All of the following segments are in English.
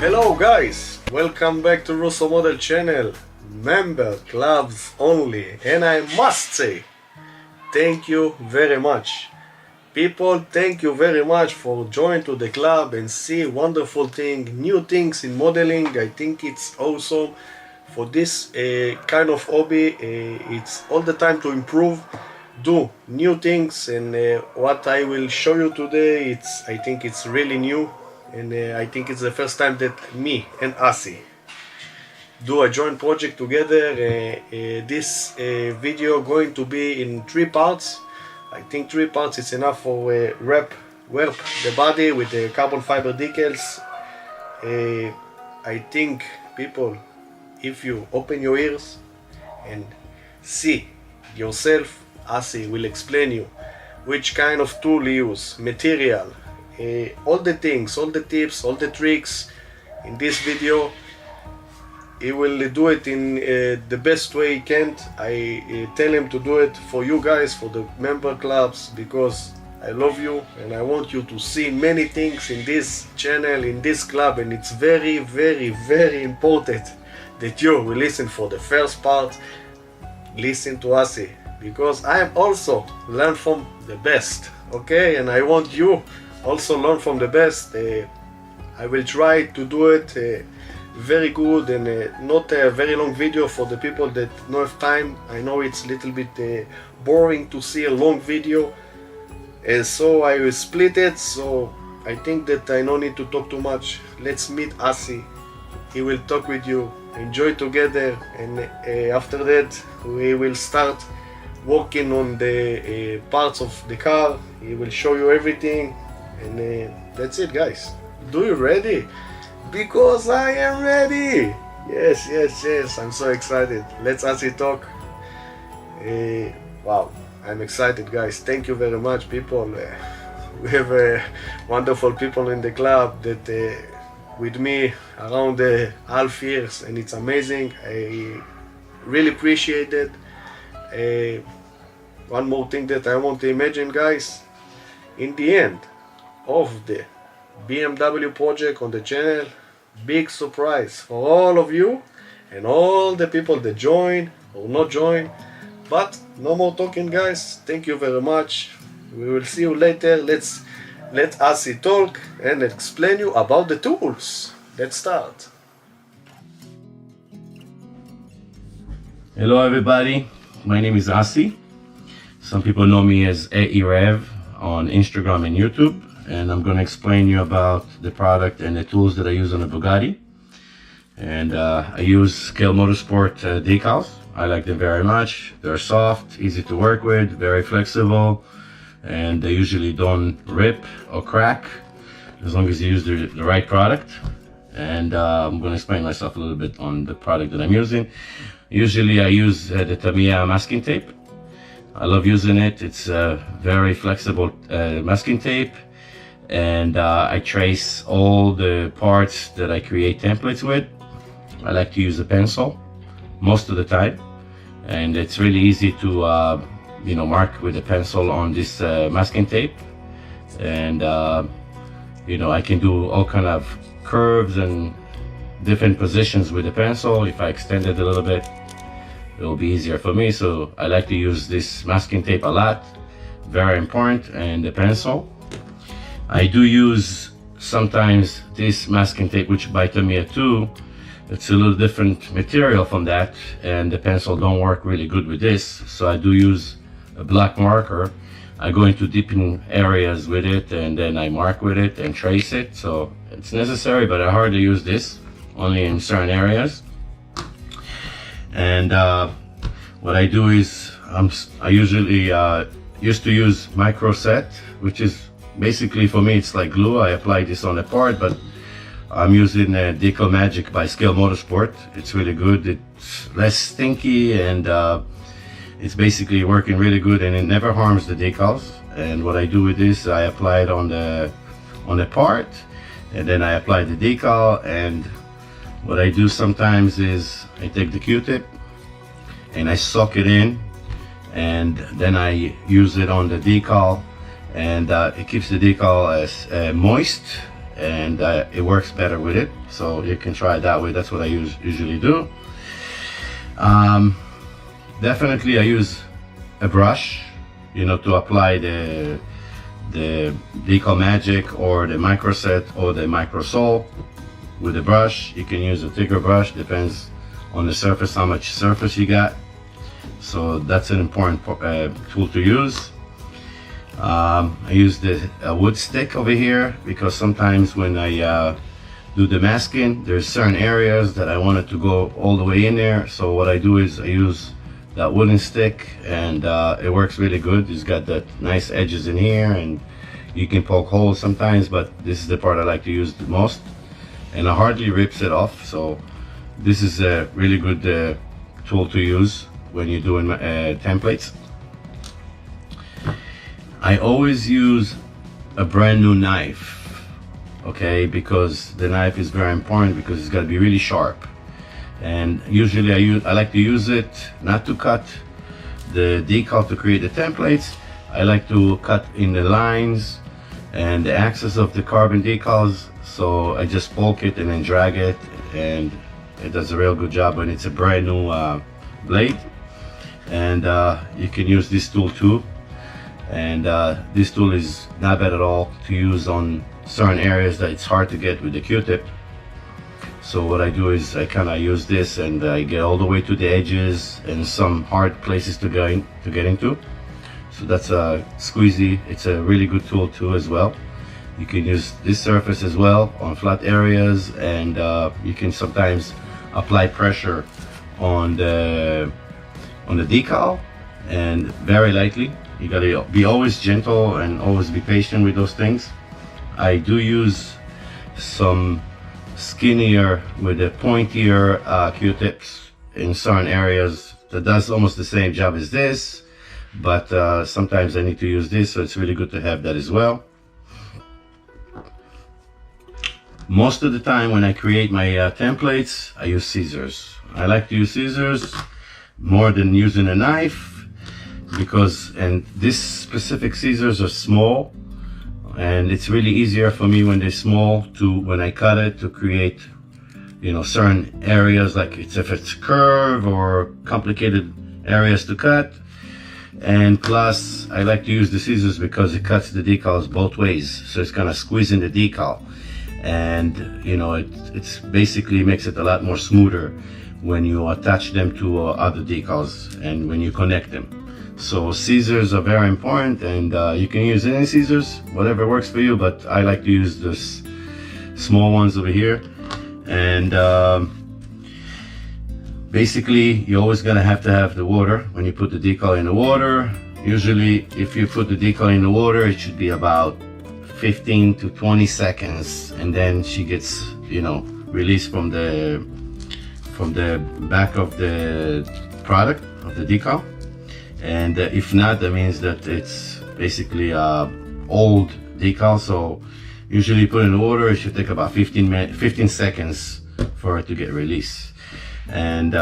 Hello guys, welcome back to Russo Model channel, member clubs only, and I must say thank you very much. People, thank you very much for joining to the club and see wonderful thing, new things in modeling. I think it's awesome for this kind of hobby. It's all the time to improve, do new things, and what I will show you today, I think it's really new. And I think it's the first time that me and Asi do a joint project together. This video going to be in 3 parts. I think 3 parts is enough for warp the body with the carbon fiber decals. I think people, if you open your ears and see yourself, Asi will explain you which kind of tool he use, material, all the things, all the tips, all the tricks in this video. He will do it in the best way he can. I tell him to do it for you guys, for the member clubs, because I love you and I want you to see many things in this channel, in this club, and it's very, very, very important that you will listen for the first part. Listen to Asi, because I am also learn from the best, okay? And I want you also learn from the best. I will try to do it very good and not a very long video for the people that don't have time. I know it's a little bit boring to see a long video, and so I will split it. So I think that I don't need to talk too much. Let's meet Asi. He will talk with you, enjoy together, and after that we will start working on the parts of the car. He will show you everything. And that's it, guys. Do you ready? Because I am ready. Yes, yes, yes. I'm so excited. Let's Asi talk. Wow, I'm excited, guys. Thank you very much, people. We have wonderful people in the club that with me around half years, and it's amazing. I really appreciate it. One more thing that I want to imagine, guys. In the end of the BMW project on the channel, big surprise for all of you and all the people that join or not join. But no more talking, guys. Thank you very much. We will see you later. Let Asi talk and explain you about the tools. Let's start. Hello everybody, my name is Asi. Some people know me as aerev on Instagram and YouTube, and I'm going to explain you about the product and the tools that I use on the Bugatti. And I use Scale Motorsport decals. I like them very much. They're soft, easy to work with, very flexible, and they usually don't rip or crack as long as you use the right product. And I'm going to explain myself a little bit on the product that I'm using. Usually I use the Tamiya masking tape. I love using it. It's a very flexible masking tape, and I trace all the parts that I create templates with. I like to use a pencil most of the time, and it's really easy to mark with a pencil on this masking tape. And I can do all kind of curves and different positions with the pencil. If I extend it a little bit, it'll be easier for me. So I like to use this masking tape a lot, very important, and the pencil. I do use sometimes this masking tape, which by Tamiya 2, it's a little different material from that, and the pencil don't work really good with this. So I do use a black marker. I go into deep in areas with it, and then I mark with it and trace it. So it's necessary, but I hardly use this, only in certain areas. And what I do is I usually used to use micro set, which is basically, for me, it's like glue. I apply this on the part, but I'm using Decal Magic by Scale Motorsport. It's really good. It's less stinky, and it's basically working really good, and it never harms the decals. And what I do with this, I apply it on the part, and then I apply the decal. And what I do sometimes is I take the Q-tip and I soak it in, and then I use it on the decal, and it keeps the decal as moist and it works better with it. So you can try it that way. That's what I usually do. Definitely I use a brush, to apply the decal magic or the micro set or the micro sole. With a brush, you can use a thicker brush, depends on the surface, how much surface you got. So that's an important tool to use. I use the wood stick over here because sometimes when I do the masking, there's certain areas that I want it to go all the way in there. So what I do is I use that wooden stick, and it works really good. It's got that nice edges in here, and you can poke holes sometimes, but this is the part I like to use the most, and it hardly rips it off. So this is a really good tool to use when you're doing templates. I always use a brand new knife, okay, because the knife is very important because it's got to be really sharp. And usually I like to use it not to cut the decal to create the templates. I like to cut in the lines and the axis of the carbon decals. So I just poke it and then drag it, and it does a real good job when it's a brand new blade. And you can use this tool too. And this tool is not bad at all to use on certain areas that it's hard to get with the Q-tip. So what I do is I kind of use this, and I get all the way to the edges and some hard places to get into. So that's a squeezy. It's a really good tool too as well. You can use this surface as well on flat areas, and you can sometimes apply pressure on the decal, and very lightly. You gotta be always gentle and always be patient with those things. I do use some skinnier with the pointier Q-tips in certain areas that does almost the same job as this, but sometimes I need to use this, so it's really good to have that as well. Most of the time when I create my templates, I use scissors. I like to use scissors more than using a knife, and this specific scissors are small, and it's really easier for me when they're small when I cut it to create, certain areas, like if it's curve or complicated areas to cut. And plus I like to use the scissors because it cuts the decals both ways, so it's kind of squeezing the decal, and it's basically makes it a lot more smoother when you attach them to other decals and when you connect them. So scissors are very important, and you can use any scissors, whatever works for you, but I like to use this small ones over here. And basically you're always gonna have to have the water when you put the decal in the water. Usually if you put the decal in the water, it should be about 15 to 20 seconds, and then she gets released from the back of the product of the decal. And if not, that means that it's basically old decal. So usually put in the water, it should take about 15 seconds for it to get released. And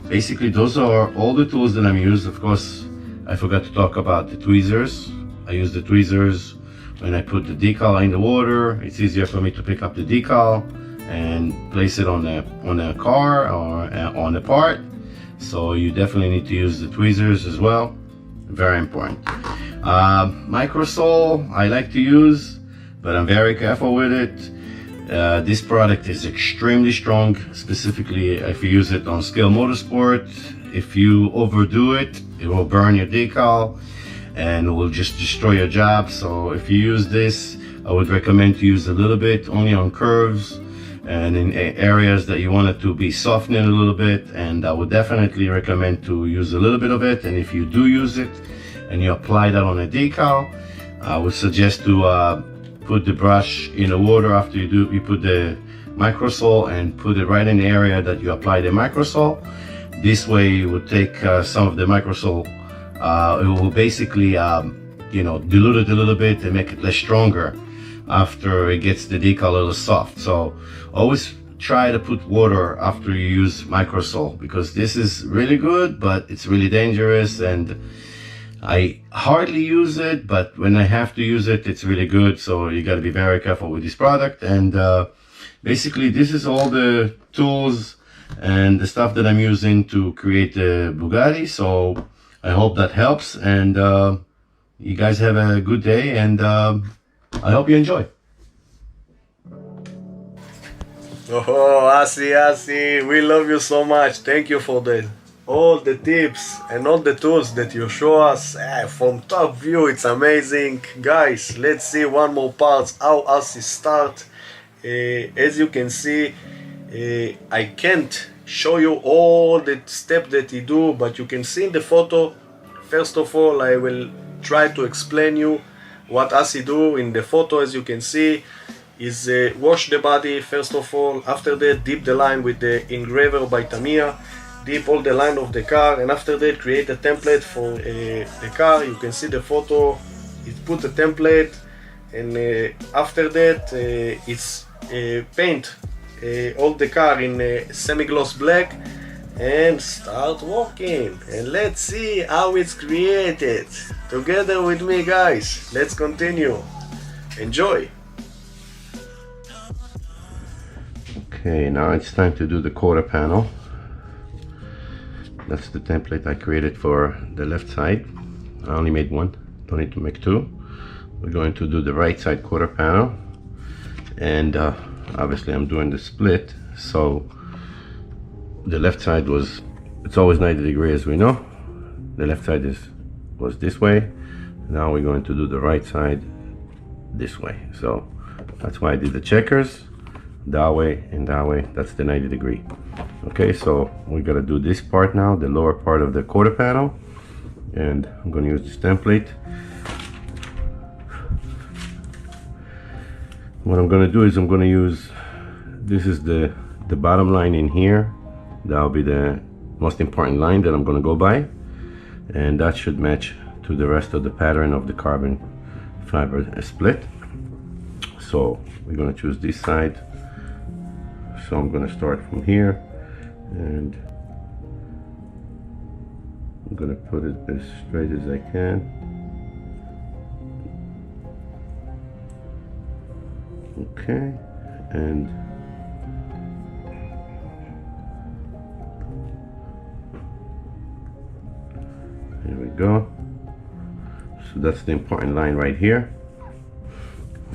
basically those are all the tools that I'm using. Of course, I forgot to talk about the tweezers. I use the tweezers when I put the decal in the water. It's easier for me to pick up the decal and place it on a car or on a part. So you definitely need to use the tweezers as well. Very important. Micro sole I like to use, but I'm very careful with it. This product is extremely strong, specifically if you use it on scale motorsport. If you overdo it, it will burn your decal and it will just destroy your job. So if you use this, I would recommend to use a little bit only on curves and in areas that you want it to be softening a little bit. And I would definitely recommend to use a little bit of it. And if you do use it and you apply that on a decal, I would suggest to put the brush in the water after you put the microsole, and put it right in the area that you apply the microsole. This way you will take some of the microsole, it will basically dilute it a little bit and make it less stronger after it gets the decal a little soft. So always try to put water after you use microsole, because this is really good, but it's really dangerous. And I hardly use it, but when I have to use it, it's really good. So you got to be very careful with this product. And basically, this is all the tools and the stuff that I'm using to create the Bugatti. So I hope that helps. And you guys have a good day. And I hope you enjoy. Oh, Asi, we love you so much. Thank you for all the tips and all the tools that you show us. From top view, it's amazing. Guys, let's see one more part how Asi start. As you can see, I can't show you all the steps that he do, but you can see in the photo. First of all, I will try to explain you what Asi do in the photo. As you can see, is wash the body first of all. After that, dip the line with the engraver by Tamiya, dip all the line of the car, and after that create a template for the car. You can see the photo, it put a template, and after that it's paint all the car in semi-gloss black and start working. And let's see how it's created together with me, guys. Let's continue. Enjoy. Okay, now it's time to do the quarter panel. That's the template I created for the left side. I only made one, don't need to make two. We're going to do the right side quarter panel, and obviously I'm doing the split, so the left side it's always 90 degrees, as we know. The left side was this way. Now we're going to do the right side this way, so that's why I did the checkers. That way and that way, that's the 90 degree. Okay, so we gotta do this part now, the lower part of the quarter panel, and I'm gonna use this template. What I'm gonna do is I'm gonna use, this is the bottom line in here. That'll be the most important line that I'm gonna go by, and that should match to the rest of the pattern of the carbon fiber split. So we're gonna choose this side. So I'm going to start from here, and I'm going to put it as straight as I can. Okay, and here we go. So that's the important line right here.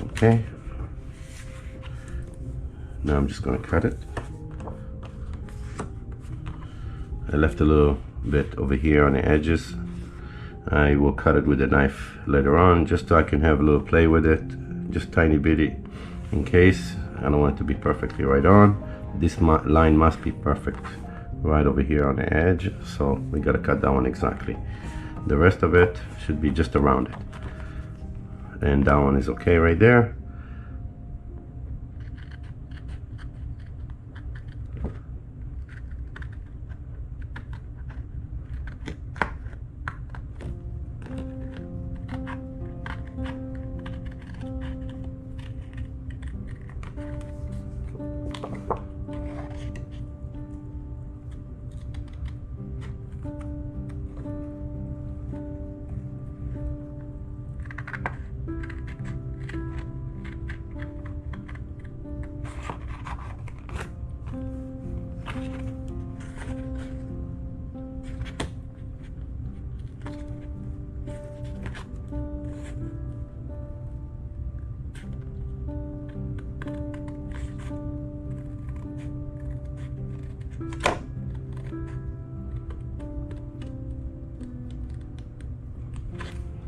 Okay. Now I'm just going to cut it. I left a little bit over here on the edges. I will cut it with a knife later on, just so I can have a little play with it, just tiny bitty in case. I don't want it to be perfectly right on. This line must be perfect right over here on the edge, so we got to cut that one exactly. The rest of it should be just around it, and that one is okay right there.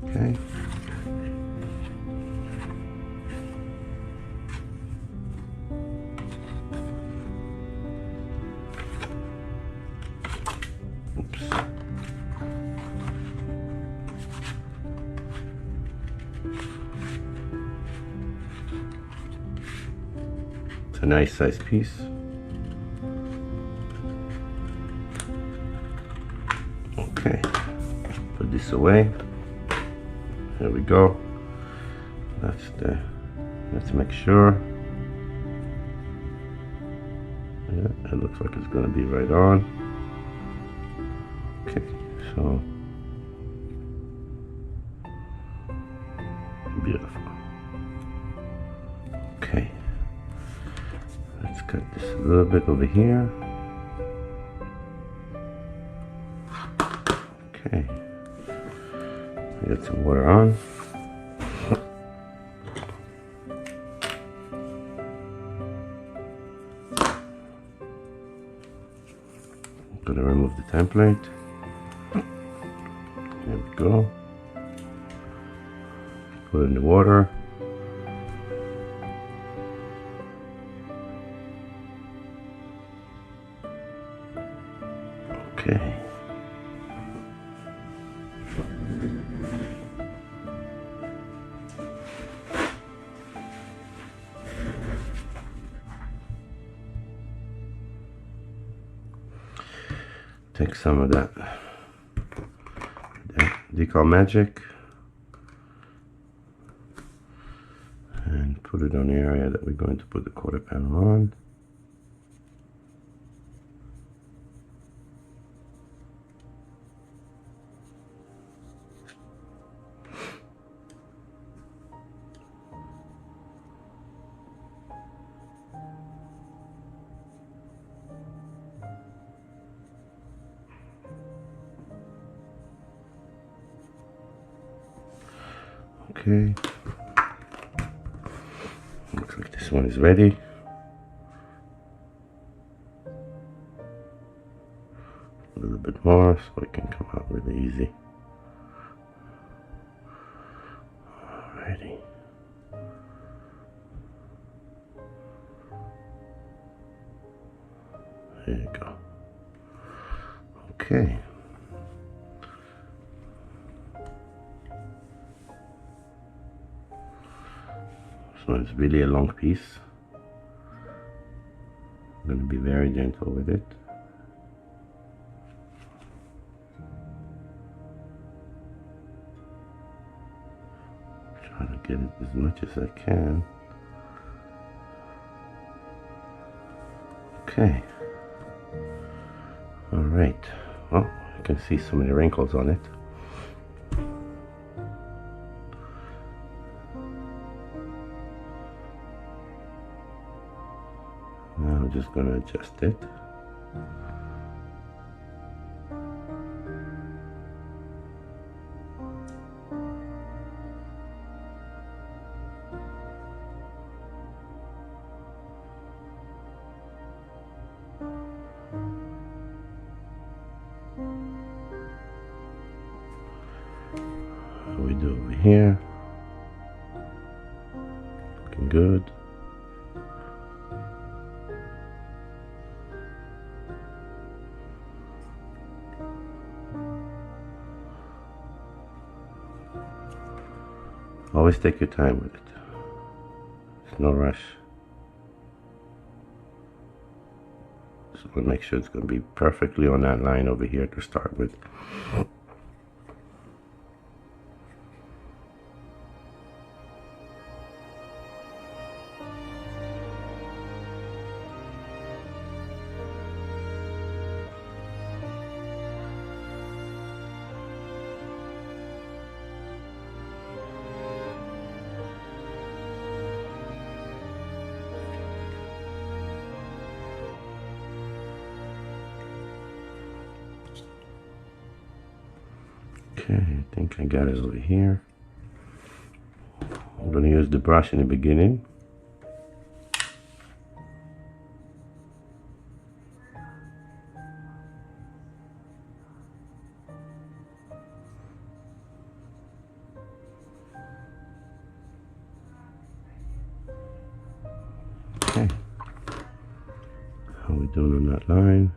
Okay. Oops. It's a nice size piece. Okay, put this away. There we go. Let's make sure. Yeah, it looks like it's gonna be right on. Okay, so Beautiful. Okay. Let's cut this a little bit over here. Okay. Get some water on. I'm gonna remove the template. There we go. Put it in the water. Okay. Take some of that decal magic and put it on the area that we're going to put the quarter panel on. Okay, looks like this one is ready. A little bit more so it can come out really easy. Alrighty. There you go. Okay. So it's really a long piece. I'm going to be very gentle with it. Try to get it as much as I can. Okay. Alright. Well, I can see so many wrinkles on it. Now I'm just going to adjust it. What we do over here. Looking good. Always take your time with it. There's no rush. Just want to make sure it's going to be perfectly on that line over here to start with. Okay, I think I got it over here. I'm going to use the brush in the beginning. Okay, how are we doing on that line?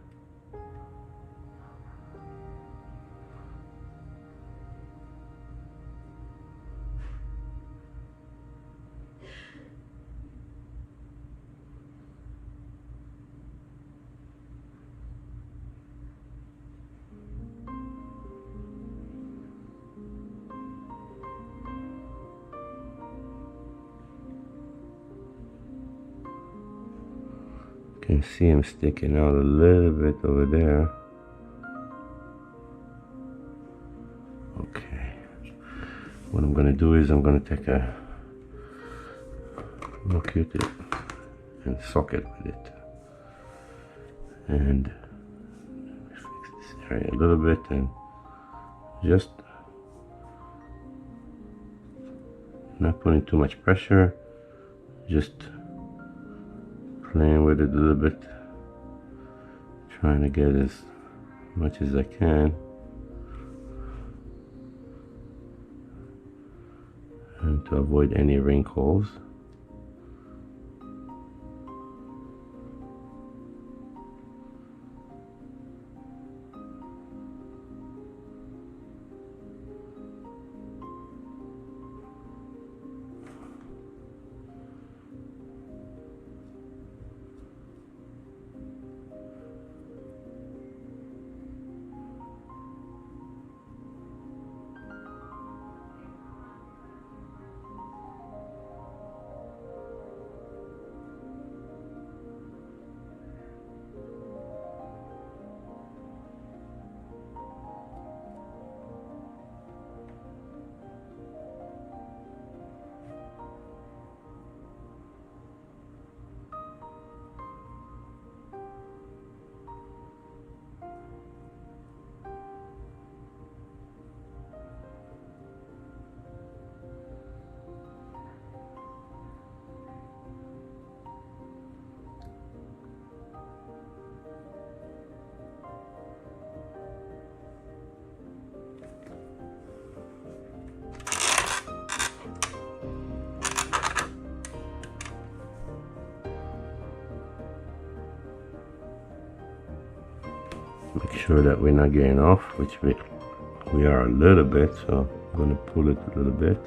You can see him sticking out a little bit over there. Okay. What I'm going to do is I'm going to take a look at it and socket with it, and fix this area a little bit and just not putting too much pressure, just playing with it a little bit, trying to get as much as I can, and to avoid any wrinkles. Make sure that we're not getting off, which we are a little bit, so I'm going to pull it a little bit.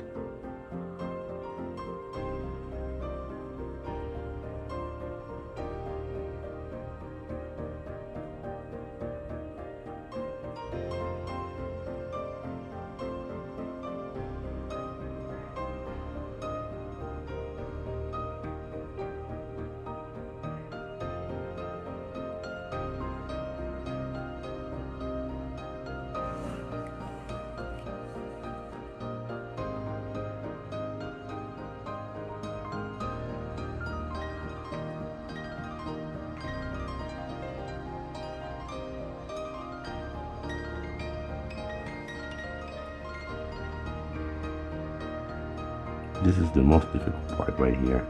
This is the most difficult part right here.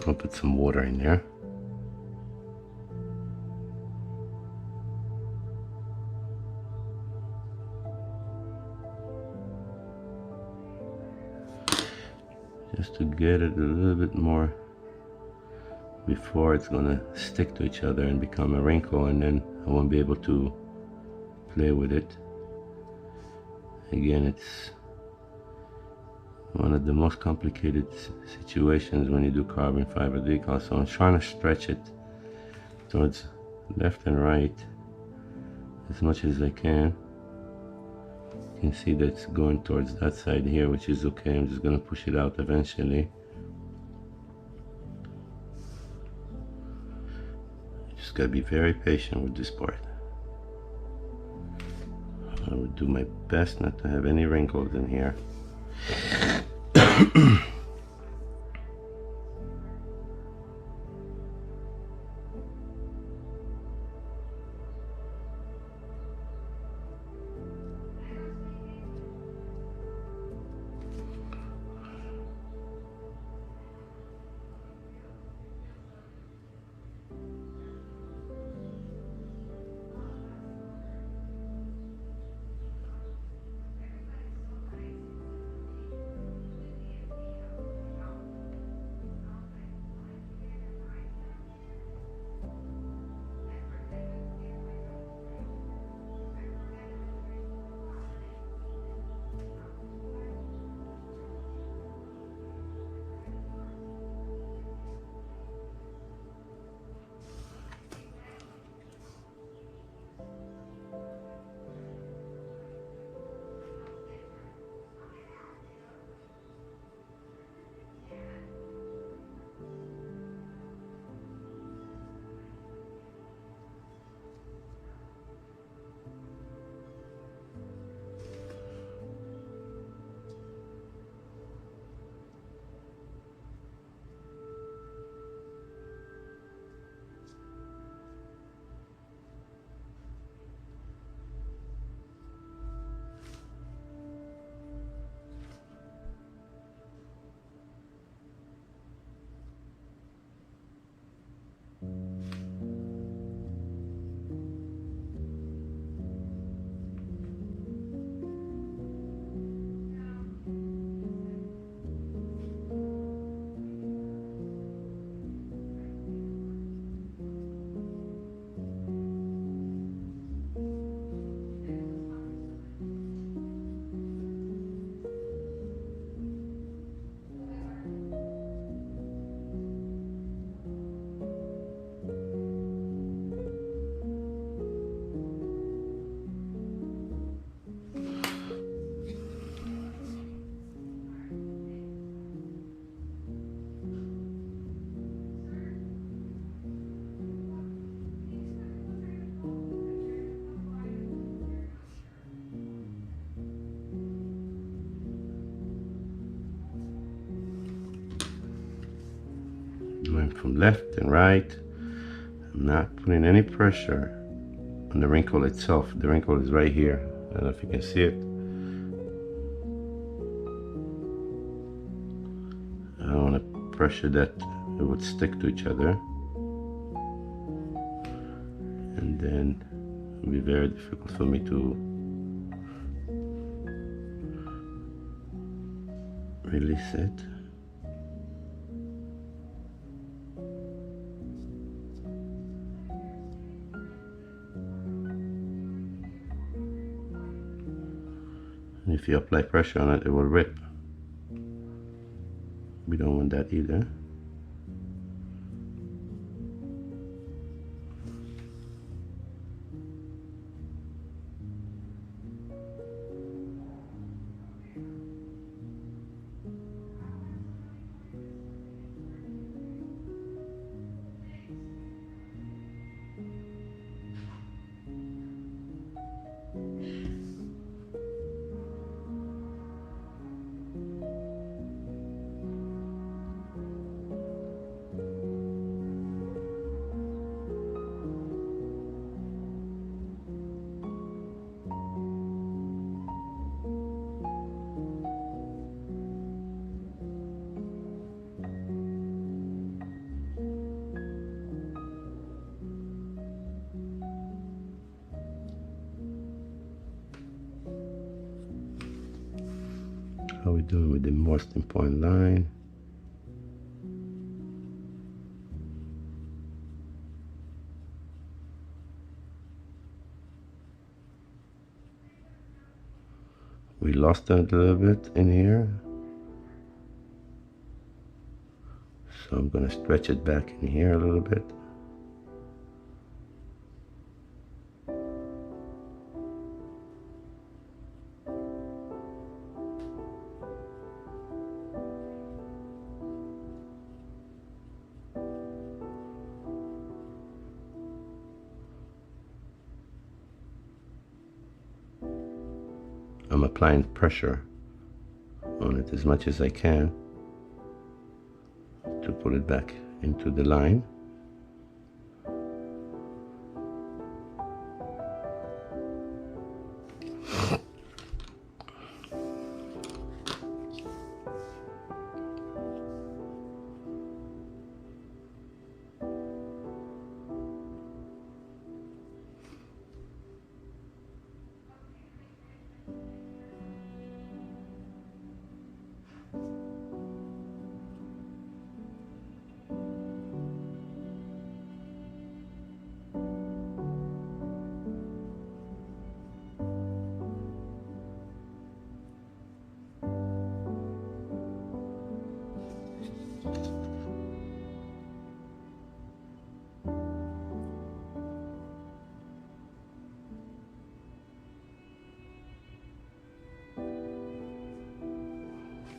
I'll put some water in there. Just to get it a little bit more before it's gonna stick to each other and become a wrinkle, and then I won't be able to play with it. Again, it's one of the most complicated situations when you do carbon fiber decal, so I'm trying to stretch it towards left and right as much as I can. You can see that it's going towards that side here, which is okay. I'm just going to push it out eventually. Just got to be very patient with this part. I will do my best not to have any wrinkles in here. from left and right. I'm not putting any pressure on the wrinkle itself. The wrinkle is right here. I don't know if you can see it. I don't want to pressure that it would stick to each other, and then it will be very difficult for me to release it. And if you apply pressure on it, it will rip. We don't want that either. How we doing with the most important line? We lost that a little bit in here, so I'm gonna stretch it back in here a little bit. I'm applying pressure on it as much as I can to put it back into the line.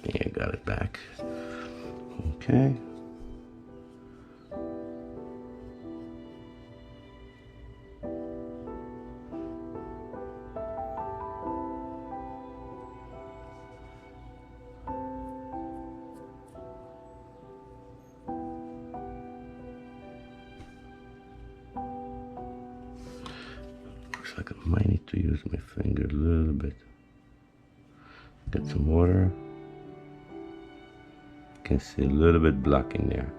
Yeah, got it back. Okay. Looks like I might need to use my finger a little bit. Get some water. You can see a little bit black in there.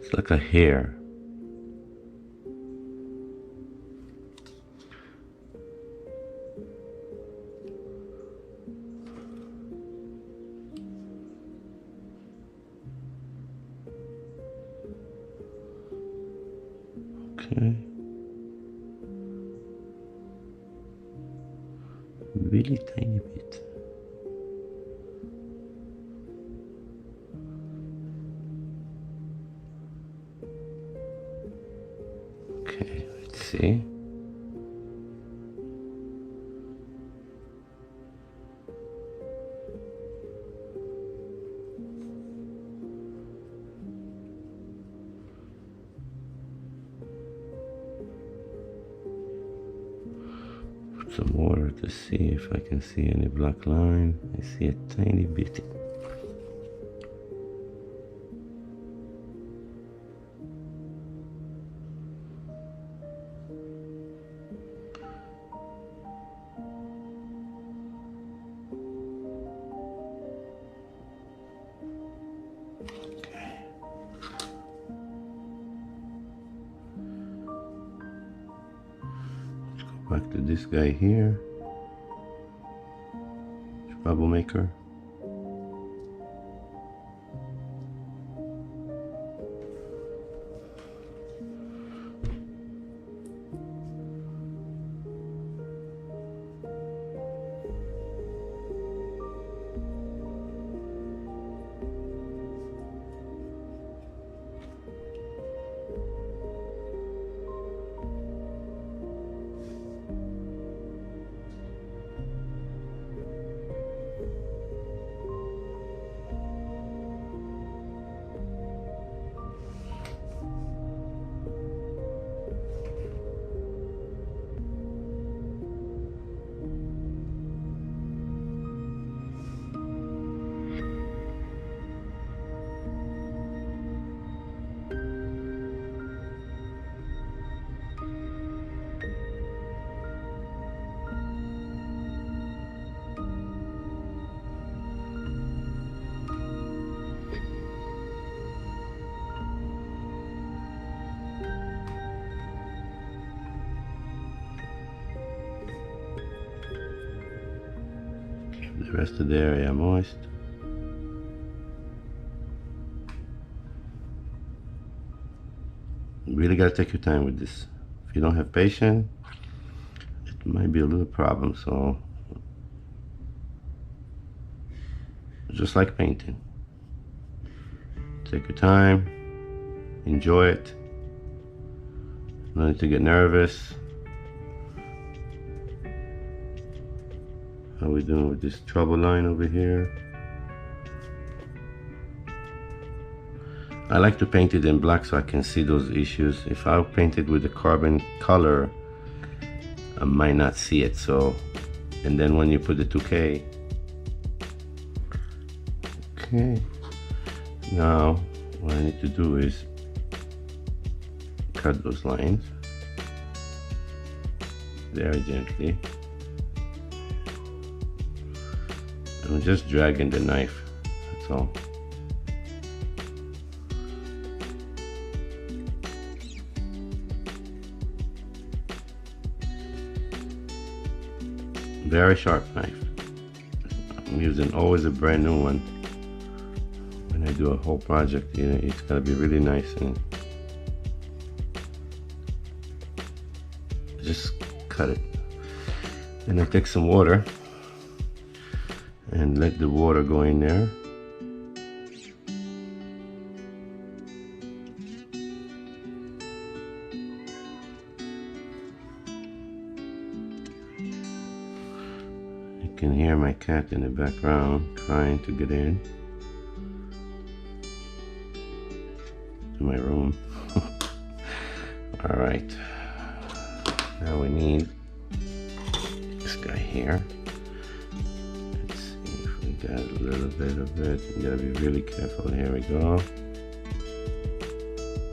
It's like a hair. Okay. Really tiny bit. Okay, let's see. Put some water to see if I can see any black line. I see a tiny bit. Back to this guy here, troublemaker. The rest of the area moist. You really gotta take your time with this. If you don't have patience, it might be a little problem. So, just like painting, take your time, enjoy it. No need to get nervous. How we doing with this trouble line over here? I like to paint it in black so I can see those issues. If I paint it with the carbon color, I might not see it. So, and then when you put the 2K, okay. Now, what I need to do is cut those lines very gently. I'm just dragging the knife, that's all. Very sharp knife. I'm using always a brand new one. When I do a whole project, you know, it's gotta be really nice and just cut it. Then I take some water and let the water go in there. You can hear my cat in the background trying to get in to my room. All right, now we need this guy here. Got a little bit of it. You gotta be really careful. Here we go.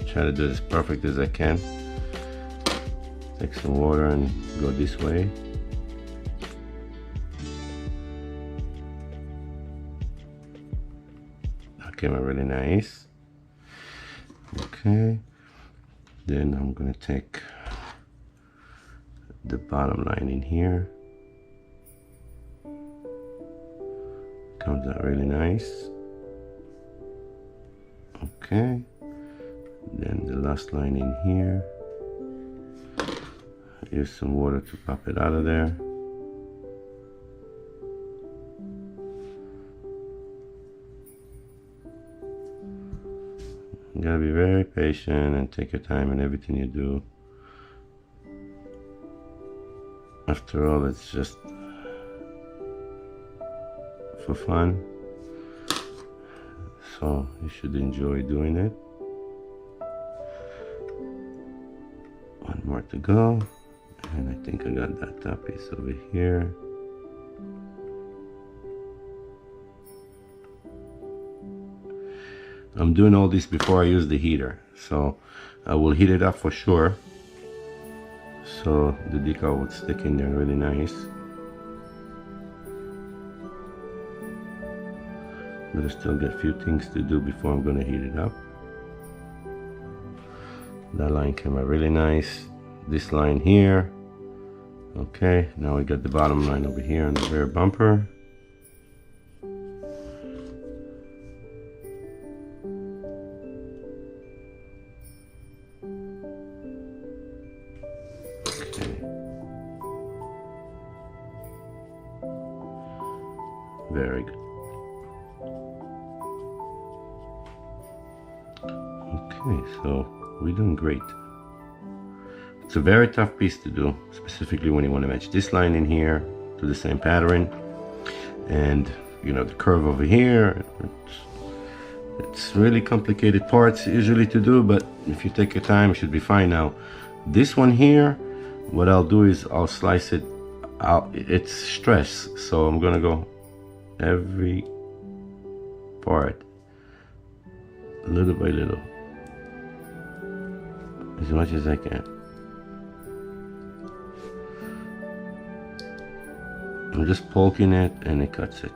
Try to do this perfect as I can. Take some water and go this way. That came out really nice. Okay. Then I'm gonna take the bottom line in here. Comes out really nice. Okay. Then the last line in here. Use some water to pop it out of there. You gotta be very patient and take your time in everything you do. After all, it's just for fun, so you should enjoy doing it. One more to go, and I think I got that top piece over here. I'm doing all this before I use the heater, so I will heat it up for sure, so the decal would stick in there really nice. But I still got a few things to do before I'm going to heat it up. That line came out really nice. This line here. Okay, now we got the bottom line over here on the rear bumper. Okay. Very good. Okay, so we're doing great. It's a very tough piece to do, specifically when you want to match this line in here to the same pattern, and you know, the curve over here. It's really complicated parts usually to do, but if you take your time, it should be fine. Now, this one here, what I'll do is I'll slice it out. It's stress, so I'm gonna go every part little by little, as much as I can. I'm just poking it and it cuts it.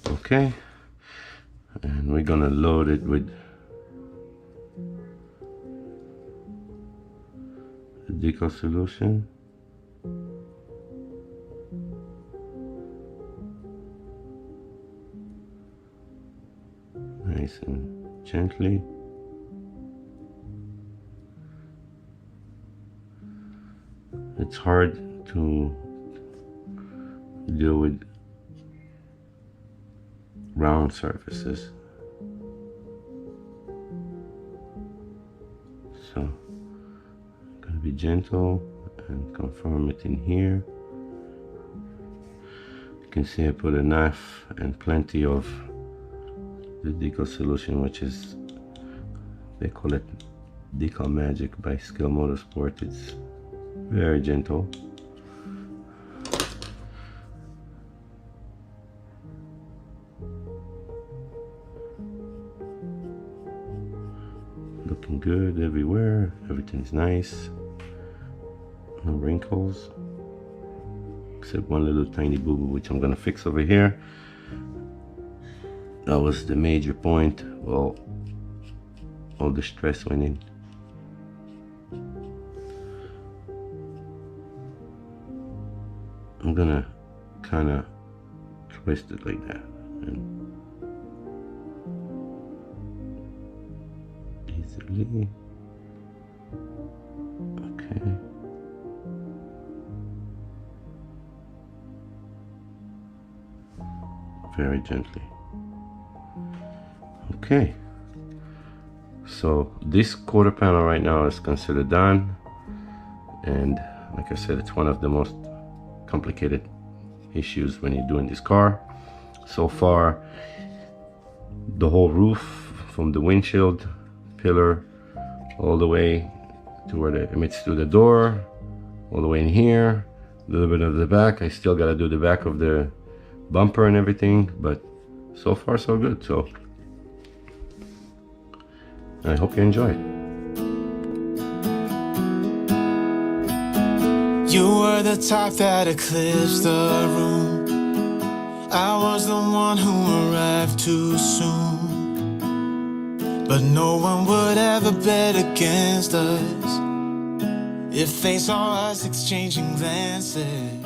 Okay, and we're gonna load it with the decal solution. Nice and gently. It's hard to deal with round surfaces, so I'm gonna be gentle and confirm it in here. You can see I put enough and plenty of the decal solution, which is, they call it Decal Magic by Skill Motorsport. It's very gentle. Looking good everywhere. Everything's nice. No wrinkles, except one little tiny boo-boo, which I'm gonna fix over here. That was the major point. Well, all the stress went in. I'm gonna kind of twist it like that, and easily. Okay. Very gently. Okay, so this quarter panel right now is considered done, and like I said, it's one of the most complicated issues when you're doing this car. So far, the whole roof from the windshield pillar all the way to where it emits through the door, all the way in here, a little bit of the back. I still got to do the back of the bumper and everything, but so far so good. So I hope you enjoy it. You were the type that eclipsed the room. I was the one who arrived too soon. But no one would ever bet against us if they saw us exchanging glances.